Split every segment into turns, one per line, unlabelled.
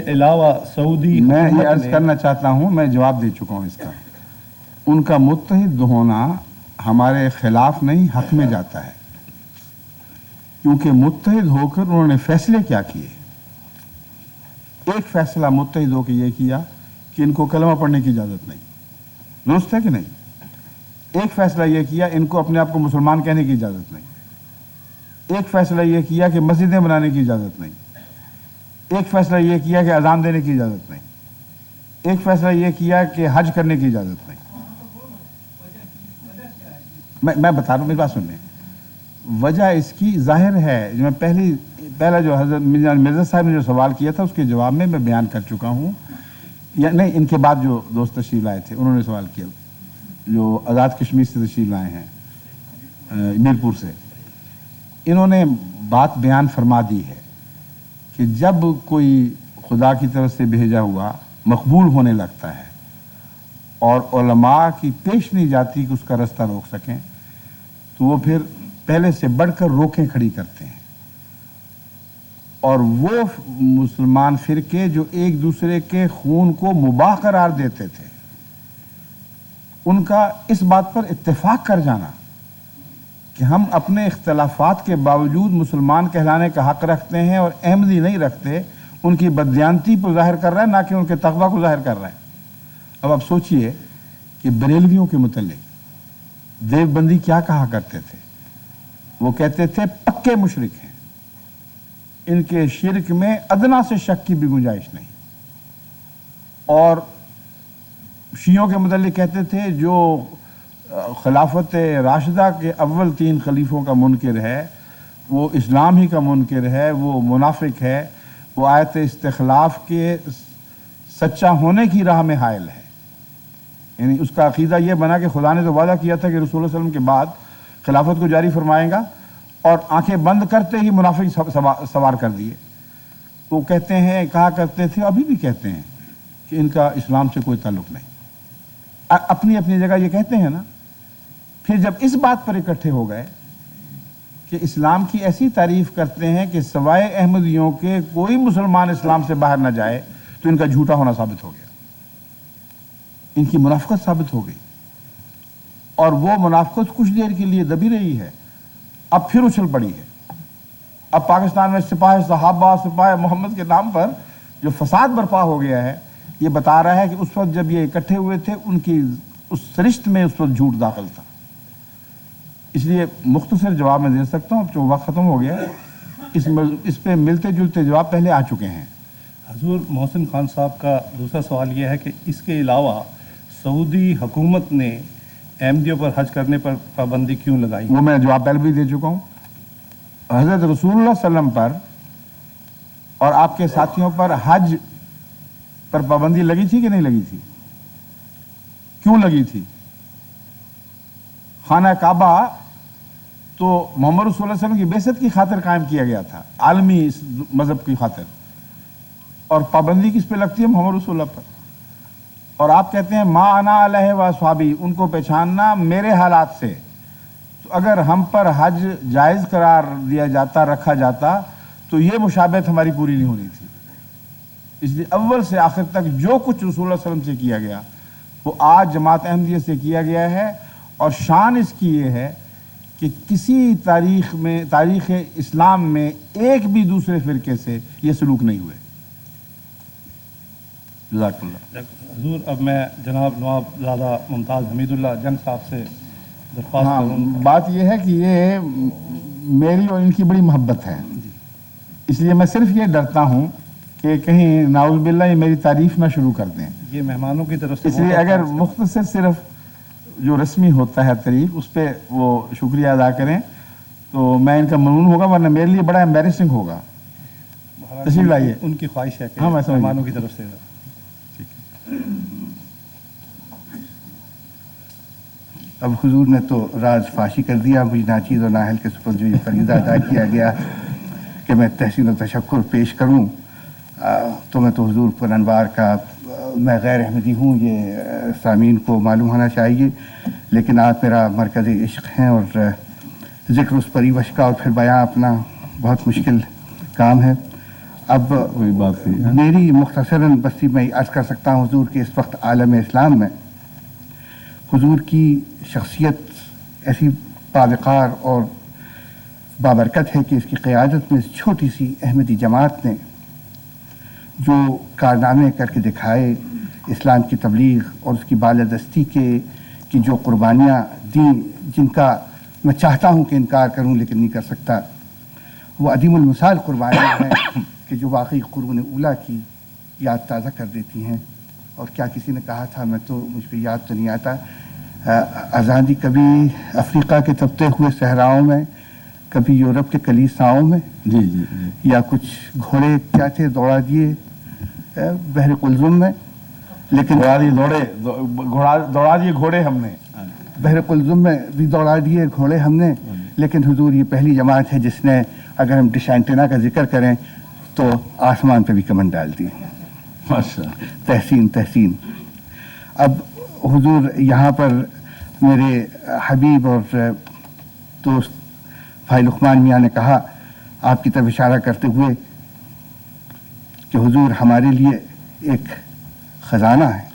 علاوہ سعودی
میں یہ عرض کرنا چاہتا ہوں، میں جواب دے چکا ہوں اس کا. ان کا متحد ہونا ہمارے خلاف نہیں، حق میں جاتا ہے، کیونکہ متحد ہو کر انہوں نے فیصلے کیا کیے. ایک فیصلہ متحد ہو کے یہ کیا کہ ان کو کلمہ پڑھنے کی اجازت نہیں، درست ہے کہ نہیں؟ ایک فیصلہ یہ کیا ان کو اپنے آپ کو مسلمان کہنے کی اجازت نہیں. ایک فیصلہ یہ کیا کہ مسجدیں بنانے کی اجازت نہیں. ایک فیصلہ یہ کیا کہ اذان دینے کی اجازت نہیں. ایک فیصلہ یہ کیا کہ حج کرنے کی اجازت نہیں. میں بتا رہا ہوں، میری بات سنیں. وجہ اس کی ظاہر ہے، جو میں پہلا جو حضرت مرزا صاحب نے جو سوال کیا تھا اس کے جواب میں بیان کر چکا ہوں. یا نہیں، ان کے بعد جو دوست تشریف لائے تھے انہوں نے سوال کیا، جو آزاد کشمیر سے تشریف لائے ہیں میرپور سے. انہوں نے بات بیان فرما دی ہے کہ جب کوئی خدا کی طرف سے بھیجا ہوا مقبول ہونے لگتا ہے اور علماء کی پیش نہیں جاتی کہ اس کا رستہ روک سکیں، تو وہ پھر پہلے سے بڑھ کر روکیں کھڑی کرتے ہیں. اور وہ مسلمان فرقے جو ایک دوسرے کے خون کو مباح قرار دیتے تھے، ان کا اس بات پر اتفاق کر جانا کہ ہم اپنے اختلافات کے باوجود مسلمان کہلانے کا حق رکھتے ہیں اور احمدی نہیں رکھتے، ان کی بددیانتی کو ظاہر کر رہا ہے، نہ کہ ان کے تقویٰ کو ظاہر کر رہا ہے. اب آپ سوچئے کہ بریلویوں کے متعلق دیوبندی کیا کہا کرتے تھے. وہ کہتے تھے پکے مشرک ہیں، ان کے شرک میں ادنا سے شک کی بھی گنجائش نہیں. اور شیعوں کے متعلق کہتے تھے جو خلافت راشدہ کے اول 3 خلیفوں کا منکر ہے، وہ اسلام ہی کا منکر ہے، وہ منافق ہے، وہ آیت استخلاف کے سچا ہونے کی راہ میں حائل ہے. یعنی اس کا عقیدہ یہ بنا کہ خدا نے تو وعدہ کیا تھا کہ رسول اللہ علیہ وسلم کے بعد خلافت کو جاری فرمائے گا، اور آنکھیں بند کرتے ہی منافق سوار کر دیے. وہ کہتے ہیں، کہا کرتے تھے، ابھی بھی کہتے ہیں کہ ان کا اسلام سے کوئی تعلق نہیں. اپنی اپنی جگہ یہ کہتے ہیں نا. پھر جب اس بات پر اکٹھے ہو گئے کہ اسلام کی ایسی تعریف کرتے ہیں کہ سوائے احمدیوں کے کوئی مسلمان اسلام سے باہر نہ جائے، تو ان کا جھوٹا ہونا ثابت ہو گیا، ان کی منافقت ثابت ہو گئی. اور وہ منافقت کچھ دیر کے لیے دبی رہی ہے، اب پھر اچھل پڑی ہے. اب پاکستان میں سپاہ صحابہ، سپاہ محمد کے نام پر جو فساد برپا ہو گیا ہے، یہ بتا رہا ہے کہ اس وقت جب یہ اکٹھے ہوئے تھے ان کی اس سرشت میں اس وقت جھوٹ داخل تھا. اس لیے مختصر جواب میں دے سکتا ہوں، اب جو وقت ختم ہو گیا، اس پہ ملتے جلتے جواب پہلے آ چکے ہیں.
حضور محسن خان صاحب کا دوسرا سوال یہ ہے کہ اس کے علاوہ سعودی حکومت نے احمدیوں پر حج کرنے پر پابندی کیوں لگائی؟
وہ میں جواب پہلے بھی دے چکا ہوں. حضرت رسول اللہ صلی اللہ علیہ وسلم پر اور آپ کے ساتھیوں پر حج پر پابندی لگی تھی کہ نہیں لگی تھی؟ کیوں لگی تھی؟ خانہ کعبہ تو محمد رسول اللہ صلی اللہ علیہ وسلم کی بعثت کی خاطر قائم کیا گیا تھا، عالمی اس مذہب کی خاطر. اور پابندی کس پہ لگتی ہے؟ محمد رسول اللہ پر. اور آپ کہتے ہیں ما انا علیہ و اصحابی، ان کو پہچاننا میرے حالات سے. تو اگر ہم پر حج جائز قرار دیا جاتا، رکھا جاتا، تو یہ مشابہت ہماری پوری نہیں ہونی تھی. اس لیے اول سے آخر تک جو کچھ رسول اللہ صلی اللہ علیہ وسلم سے کیا گیا وہ آج جماعت احمدیہ سے کیا گیا ہے. اور شان اس کی یہ ہے کہ کسی تاریخ اسلام میں ایک بھی دوسرے فرقے سے یہ سلوک نہیں ہوئے. جزاک اللہ.
حضور اب میں جناب نواب زادہ ممتاز حمید اللہ جنگ صاحب سے درخواست کروں.
بات یہ ہے کہ یہ میری اور ان کی بڑی محبت ہے، اس لیے میں صرف یہ ڈرتا ہوں کہ کہیں نعوذ باللہ یہ میری تعریف نہ شروع کر دیں.
یہ مہمانوں کی طرف سے،
اس لیے اگر مختصر صرف جو رسمی ہوتا ہے طریق اس پہ وہ شکریہ ادا کریں تو میں ان کا ممنون ہوگا، ورنہ میرے لیے بڑا ایمبیرسنگ ہوگا. تشریف لائیے.
ان کی خواہش ہے کہ
ہاں
مہمانوں کی طرف سے.
اب حضور نے تو راز فاشی کر دیا، مجھے ناچیز اور نااہل کے سپرد جو یہ فریضہ ادا کیا گیا کہ میں تحسین و تشکر پیش کروں، تو میں تو حضور پر انوار کا میں غیر احمدی ہوں، یہ سامعین کو معلوم ہونا چاہیے. لیکن آپ میرا مرکز عشق ہیں اور ذکر اس پریوش کا اور پھر بیان اپنا بہت مشکل کام ہے. اب
وہی بات تھی
میری مختصراً بستی میں عرض کر سکتا ہوں حضور کہ اس وقت عالم اسلام میں حضور کی شخصیت ایسی باوقار اور بابرکت ہے کہ اس کی قیادت میں اس چھوٹی سی احمدی جماعت نے جو کارنامے کر کے دکھائے، اسلام کی تبلیغ اور اس کی بالادستی کی جو قربانیاں دیں، جن کا میں چاہتا ہوں کہ انکار کروں لیکن نہیں کر سکتا، وہ عدیم المثال قربانیاں ہیں کہ جو واقعی قرون اولیٰ کی یاد تازہ کر دیتی ہیں۔ اور کیا کسی نے کہا تھا، مجھ پہ یاد تو نہیں آتا، آزادی کبھی افریقہ کے تپتے ہوئے صحراؤں میں، کبھی یورپ کے کلیساؤں میں،
جی جی جی
یا کچھ گھوڑے کیا تھے دوڑا دیے بحر قلزم میں، لیکن
دوڑا دیے گھوڑے ہم نے،
بحر قلزم میں بھی دوڑا دیے گھوڑے ہم نے، لیکن حضور یہ پہلی جماعت ہے جس نے، اگر ہم ڈش اینٹینا کا ذکر کریں تو آسمان پہ بھی کمن ڈال دی۔ تحسین۔ اب حضور یہاں پر میرے حبیب اور دوست بھائی لقمان میاں نے کہا آپ کی طرف اشارہ کرتے ہوئے کہ حضور ہمارے لیے ایک خزانہ ہے،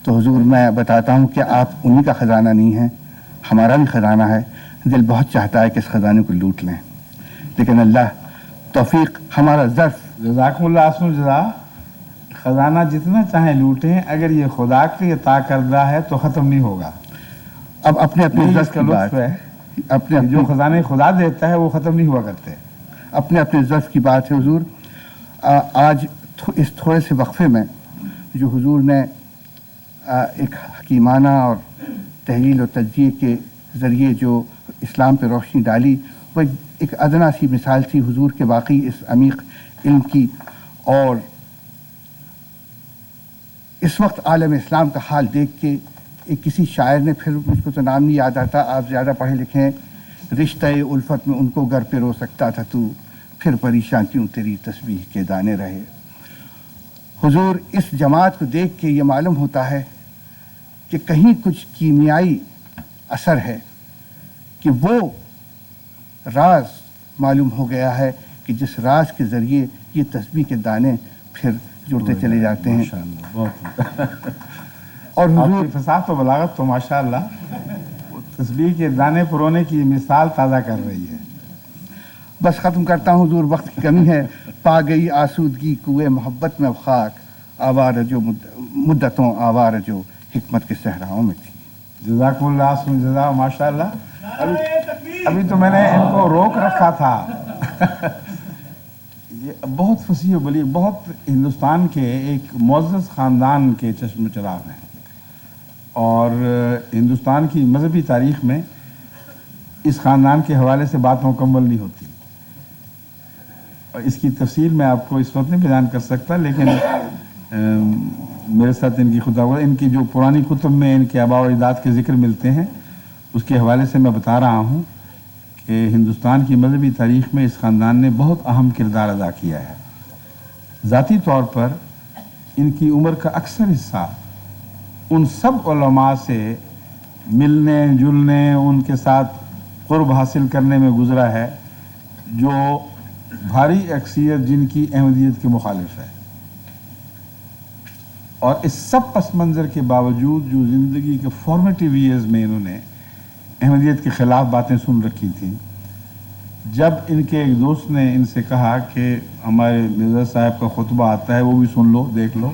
تو حضور میں بتاتا ہوں کہ آپ انہی کا خزانہ نہیں ہیں، ہمارا بھی خزانہ ہے۔ دل بہت چاہتا ہے کہ اس خزانے کو لوٹ لیں، لیکن اللہ توفیق ہمارا ظرف۔
جزاکم اللہ احسن الجزا۔ خزانہ جتنا چاہیں لوٹیں، اگر یہ خدا کے عطا کردہ ہے تو ختم نہیں ہوگا۔
اب اپنے اپنے ظرف کی بات
ہے،
اپنے
جو خزانے خدا دیتا ہے وہ ختم نہیں ہوا کرتے،
اپنے اپنے ظرف کی بات ہے حضور۔ آج اس تھوڑے سے وقفے میں جو حضور نے ایک حکیمانہ اور تحلیل و تجزیے کے ذریعے جو اسلام پہ روشنی ڈالی، وہ ایک ادنا سی مثال تھی حضور کے واقعی اس عمیق علم کی۔ اور اس وقت عالم اسلام کا حال دیکھ کے ایک کسی شاعر نے، پھر مجھ کو تو نام نہیں یاد آتا، آپ زیادہ پڑھے لکھے ہیں، رشتہ الفت میں ان کو گھر پہ رو سکتا تھا تو، پھر پریشان کیوں تیری تسبیح کے دانے رہے۔ حضور اس جماعت کو دیکھ کے یہ معلوم ہوتا ہے کہ کہیں کچھ کیمیائی اثر ہے، کہ وہ راز معلوم ہو گیا ہے کہ جس راز کے ذریعے یہ تسبیح کے دانے پھر جڑتے چلے جاتے ہیں۔ اور حضور
کی فصاحت و بلاغت تو ماشاءاللہ تسبیح کے دانے پرونے کی مثال تازہ کر رہی ہے۔
بس ختم کرتا ہوں حضور، وقت کی کمی ہے۔ پا گئی آسودگی کوئے محبت میں خاک، آوار جو مدتوں آوار جو حکمت کے صحراؤں میں تھی۔
جزاکم اللہ احسن جزا۔ ماشاءاللہ ابھی تو میں نے ان کو روک رکھا تھا۔ یہ بہت فصیح و بلیغ، بہت ہندوستان کے ایک معزز خاندان کے چشم چراغ ہیں، اور ہندوستان کی مذہبی تاریخ میں اس خاندان کے حوالے سے بات مکمل نہیں ہوتی، اور اس کی تفصیل میں آپ کو اس وقت نہیں بیان کر سکتا، لیکن میرے ساتھ ان کی خطابت، ان کی جو پرانی کتب میں ان کے آباء و اجداد کے ذکر ملتے ہیں، اس کے حوالے سے میں بتا رہا ہوں کہ ہندوستان کی مذہبی تاریخ میں اس خاندان نے بہت اہم کردار ادا کیا ہے۔ ذاتی طور پر ان کی عمر کا اکثر حصہ ان سب علماء سے ملنے جلنے، ان کے ساتھ قرب حاصل کرنے میں گزرا ہے جو بھاری اکثریت جن کی احمدیت کے مخالف ہے، اور اس سب پس منظر کے باوجود جو زندگی کے فارمیٹیو ایئرز میں انہوں نے احمدیت کے خلاف باتیں سن رکھی تھیں، جب ان کے ایک دوست نے ان سے کہا کہ ہمارے مرزا صاحب کا خطبہ آتا ہے وہ بھی سن لو دیکھ لو،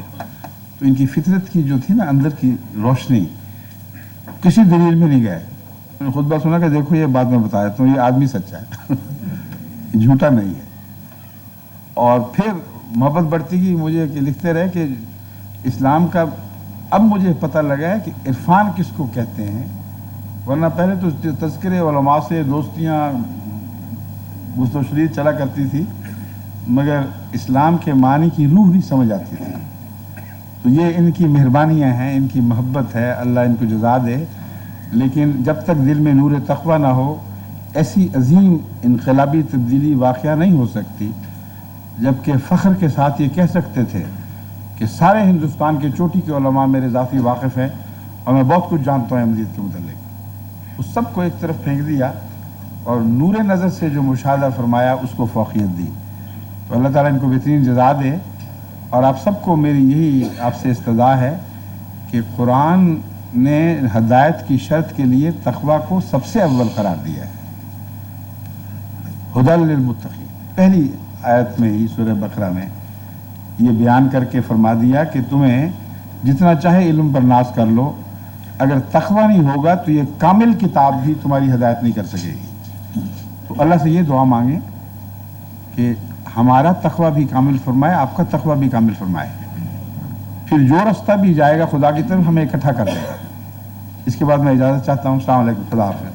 تو ان کی فطرت کی جو تھی نا اندر کی روشنی، کسی دلیل میں نہیں گئے، انہوں نے خطبہ سنا کہ دیکھو یہ بات میں بتا دیتا ہوں، یہ آدمی سچا ہے جھوٹا نہیں ہے۔ اور پھر محبت بڑھتی گئی، مجھے کہ لکھتے رہے کہ اسلام کا اب مجھے پتہ لگا ہے کہ عرفان کس کو کہتے ہیں، ورنہ پہلے تو تذکرے علماء سے دوستیاں گست و شرید چلا کرتی تھی، مگر اسلام کے معنی کی روح نہیں سمجھ آتی تھی۔ تو یہ ان کی مہربانیاں ہیں، ان کی محبت ہے، اللہ ان کو جزا دے، لیکن جب تک دل میں نور تقویٰ نہ ہو ایسی عظیم انقلابی تبدیلی واقعہ نہیں ہو سکتی، جبکہ فخر کے ساتھ یہ کہہ سکتے تھے کہ سارے ہندوستان کے چوٹی کے علماء میرے ذاتی واقف ہیں اور میں بہت کچھ جانتا ہوں احمدیت کے متعلق، اس سب کو ایک طرف پھینک دیا اور نور نظر سے جو مشاہدہ فرمایا اس کو فوقیت دی۔ تو تو اللہ تعالیٰ ان کو بہترین جزا دے. اور آپ سب کو میری یہی آپ سے استدعا ہے کہ قرآن نے ہدایت کی شرط کے لیے تقوی کو سب سے اول قرار دیا ہے. ہدی للمتقین پہلی آیت میں ہی سورہ بقرہ میں یہ بیان کر کے فرما دیا کہ تمہیں جتنا چاہے علم پر ناز کر لو، اگر تقوی نہیں ہوگا تو یہ کامل کتاب بھی تمہاری ہدایت نہیں کر سکے گی. تو اللہ سے یہ دعا مانگیں کہ ہمارا تقوی بھی کامل فرمائے، آپ کا تقوی بھی کامل فرمائے. پھر جو رستہ بھی جائے گا خدا کی طرف ہمیں اکٹھا کر دے گا. اس کے بعد میں اجازت چاہتا ہوں. السلام علیکم. خدا حافظ.